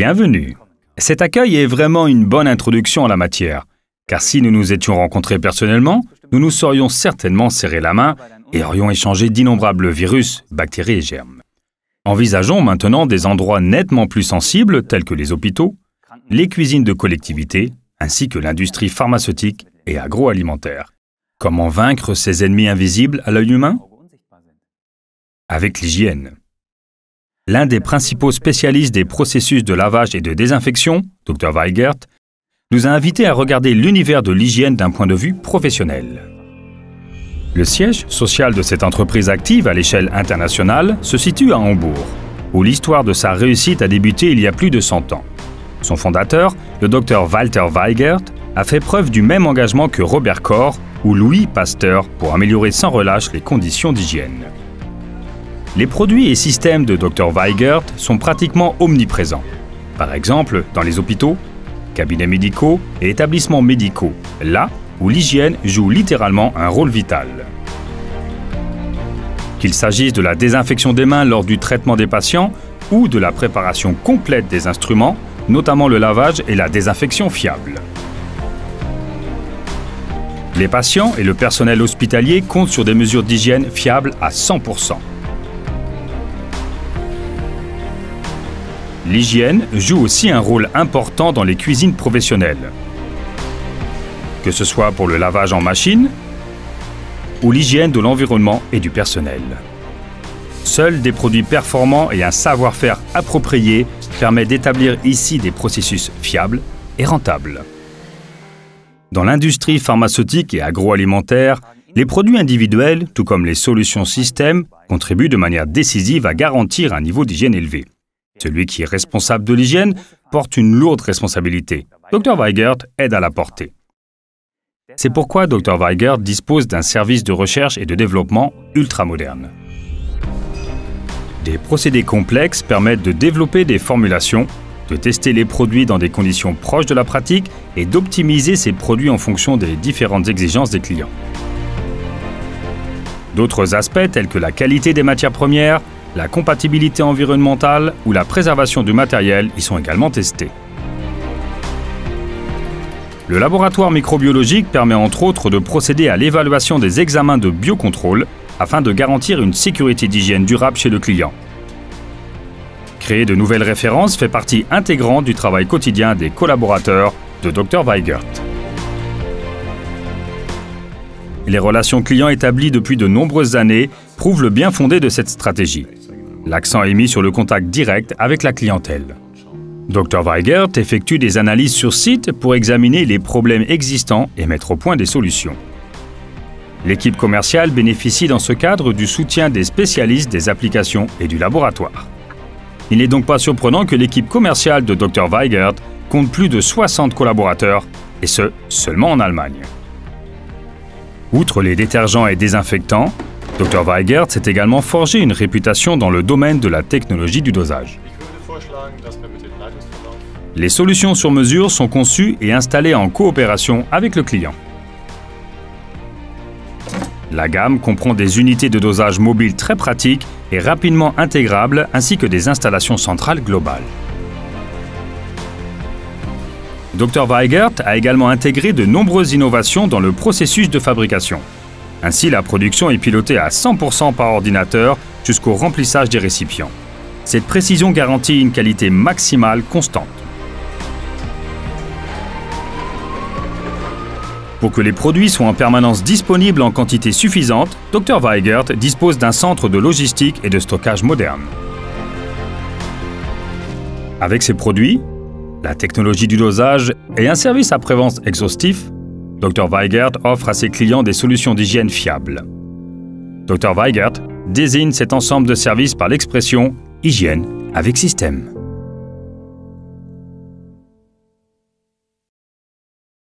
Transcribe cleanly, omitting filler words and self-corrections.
Bienvenue. Cet accueil est vraiment une bonne introduction à la matière, car si nous nous étions rencontrés personnellement, nous nous serions certainement serré la main et aurions échangé d'innombrables virus, bactéries et germes. Envisageons maintenant des endroits nettement plus sensibles, tels que les hôpitaux, les cuisines de collectivités, ainsi que l'industrie pharmaceutique et agroalimentaire. Comment vaincre ces ennemis invisibles à l'œil humain? Avec l'hygiène. L'un des principaux spécialistes des processus de lavage et de désinfection, Dr Weigert, nous a invités à regarder l'univers de l'hygiène d'un point de vue professionnel. Le siège social de cette entreprise active à l'échelle internationale se situe à Hambourg, où l'histoire de sa réussite a débuté il y a plus de 100 ans. Son fondateur, le Dr Walter Weigert, a fait preuve du même engagement que Robert Koch ou Louis Pasteur pour améliorer sans relâche les conditions d'hygiène. Les produits et systèmes de Dr Weigert sont pratiquement omniprésents. Par exemple, dans les hôpitaux, cabinets médicaux et établissements médicaux, là où l'hygiène joue littéralement un rôle vital. Qu'il s'agisse de la désinfection des mains lors du traitement des patients ou de la préparation complète des instruments, notamment le lavage et la désinfection fiable. Les patients et le personnel hospitalier comptent sur des mesures d'hygiène fiables à 100%. L'hygiène joue aussi un rôle important dans les cuisines professionnelles, que ce soit pour le lavage en machine ou l'hygiène de l'environnement et du personnel. Seuls des produits performants et un savoir-faire approprié permettent d'établir ici des processus fiables et rentables. Dans l'industrie pharmaceutique et agroalimentaire, les produits individuels, tout comme les solutions systèmes, contribuent de manière décisive à garantir un niveau d'hygiène élevé. Celui qui est responsable de l'hygiène porte une lourde responsabilité. Dr Weigert aide à la porter. C'est pourquoi Dr Weigert dispose d'un service de recherche et de développement ultramoderne. Des procédés complexes permettent de développer des formulations, de tester les produits dans des conditions proches de la pratique et d'optimiser ces produits en fonction des différentes exigences des clients. D'autres aspects tels que la qualité des matières premières, la compatibilité environnementale ou la préservation du matériel y sont également testés. Le laboratoire microbiologique permet entre autres de procéder à l'évaluation des examens de biocontrôle afin de garantir une sécurité d'hygiène durable chez le client. Créer de nouvelles références fait partie intégrante du travail quotidien des collaborateurs de Dr Weigert. Les relations clients établies depuis de nombreuses années prouvent le bien fondé de cette stratégie. L'accent est mis sur le contact direct avec la clientèle. Dr Weigert effectue des analyses sur site pour examiner les problèmes existants et mettre au point des solutions. L'équipe commerciale bénéficie dans ce cadre du soutien des spécialistes des applications et du laboratoire. Il n'est donc pas surprenant que l'équipe commerciale de Dr Weigert compte plus de 60 collaborateurs, et ce, seulement en Allemagne. Outre les détergents et désinfectants, Dr Weigert s'est également forgé une réputation dans le domaine de la technologie du dosage. Les solutions sur mesure sont conçues et installées en coopération avec le client. La gamme comprend des unités de dosage mobiles très pratiques et rapidement intégrables ainsi que des installations centrales globales. Dr Weigert a également intégré de nombreuses innovations dans le processus de fabrication. Ainsi, la production est pilotée à 100% par ordinateur jusqu'au remplissage des récipients. Cette précision garantit une qualité maximale constante. Pour que les produits soient en permanence disponibles en quantité suffisante, Dr Weigert dispose d'un centre de logistique et de stockage moderne. Avec ces produits, la technologie du dosage et un service après-vente exhaustif, Dr Weigert offre à ses clients des solutions d'hygiène fiables. Dr Weigert désigne cet ensemble de services par l'expression « hygiène avec système ».